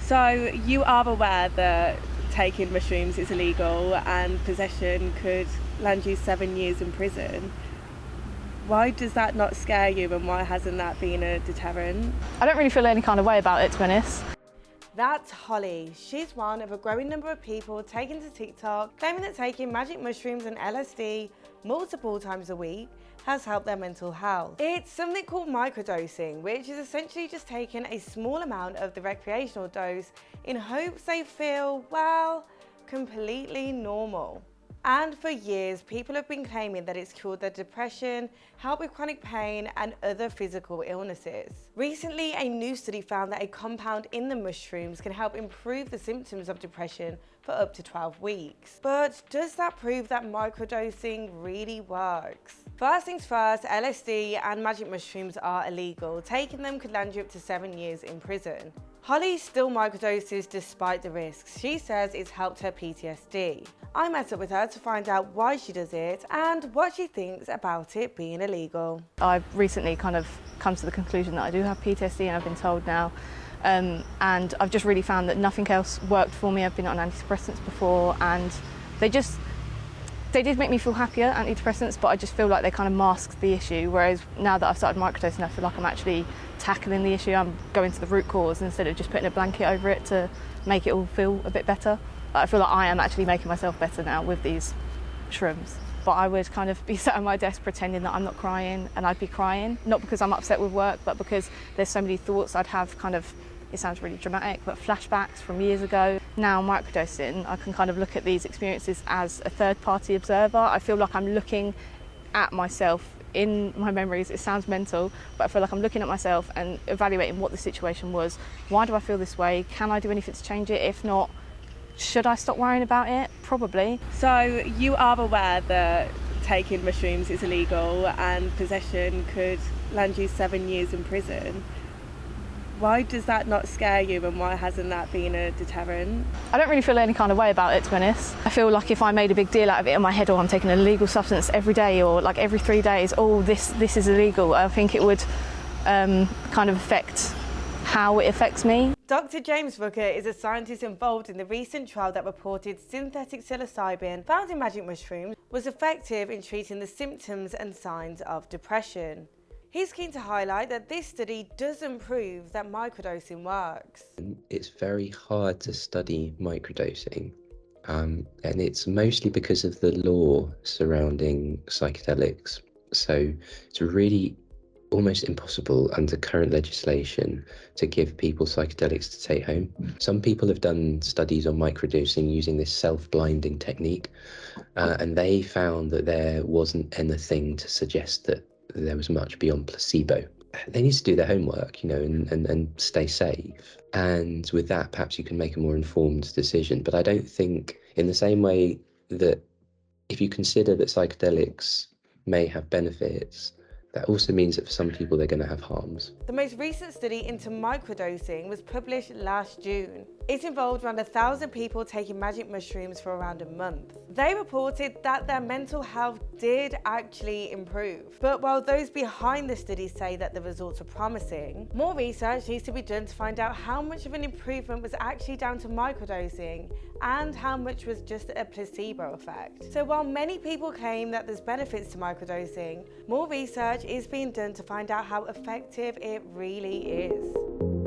So you are aware that taking mushrooms is illegal and possession could land you 7 years in prison. Why does that not scare you, and why hasn't that been a deterrent? I don't really feel any kind of way about it, to be honest. That's Holly. She's one of a growing number of people taken to TikTok, claiming that taking magic mushrooms and LSD multiple times a week has helped their mental health. It's something called microdosing, which is essentially just taking a small amount of the recreational dose in hopes they feel, well, completely normal. And for years, people have been claiming that it's cured their depression, helped with chronic pain, and other physical illnesses. Recently, a new study found that a compound in the mushrooms can help improve the symptoms of depression for up to 12 weeks. But does that prove that microdosing really works? First things first, LSD and magic mushrooms are illegal. Taking them could land you up to 7 years in prison. Holly still microdoses despite the risks. She says it's helped her PTSD. I met up with her to find out why she does it and what she thinks about it being illegal. I've recently kind of come to the conclusion that I do have PTSD, and I've been told now. And I've just really found that nothing else worked for me. I've been on antidepressants before, and they did make me feel happier, antidepressants, but I just feel like they kind of masked the issue. Whereas now that I've started microdosing, I feel like I'm actually tackling the issue. I'm going to the root cause instead of just putting a blanket over it to make it all feel a bit better. I feel like I am actually making myself better now with these shrooms. But I would kind of be sat at my desk pretending that I'm not crying, and I'd be crying, not because I'm upset with work, but because there's so many thoughts I'd have kind of, it sounds really dramatic, but flashbacks from years ago. Now microdosing, I can kind of look at these experiences as a third-party observer. I feel like I'm looking at myself in my memories. It sounds mental, but I feel like I'm looking at myself and evaluating what the situation was. Why do I feel this way? Can I do anything to change it? If not, should I stop worrying about it? Probably. So you are aware that taking mushrooms is illegal and possession could land you 7 years in prison. Why does that not scare you, and why hasn't that been a deterrent? I don't really feel any kind of way about it, to be honest. I feel like if I made a big deal out of it in my head, or I'm taking an illegal substance every day, or like every 3 days, oh, this is illegal, I think it would kind of affect how it affects me. Dr. James Rucker is a scientist involved in the recent trial that reported synthetic psilocybin found in magic mushrooms was effective in treating the symptoms and signs of depression. He's keen to highlight that this study doesn't prove that microdosing works. It's very hard to study microdosing, and it's mostly because of the law surrounding psychedelics. So it's really almost impossible under current legislation to give people psychedelics to take home. Some people have done studies on microdosing using this self-blinding technique, and they found that there wasn't anything to suggest that there was much beyond placebo. They need to do their homework, and stay safe. And with that, perhaps you can make a more informed decision. But I don't think, in the same way that if you consider that psychedelics may have benefits, that also means that for some people they're going to have harms. The most recent study into microdosing was published last June. It involved around 1,000 people taking magic mushrooms for around a month. They reported that their mental health did actually improve. But while those behind the study say that the results are promising, more research needs to be done to find out how much of an improvement was actually down to microdosing and how much was just a placebo effect. So while many people claim that there's benefits to microdosing, more research is being done to find out how effective it really is.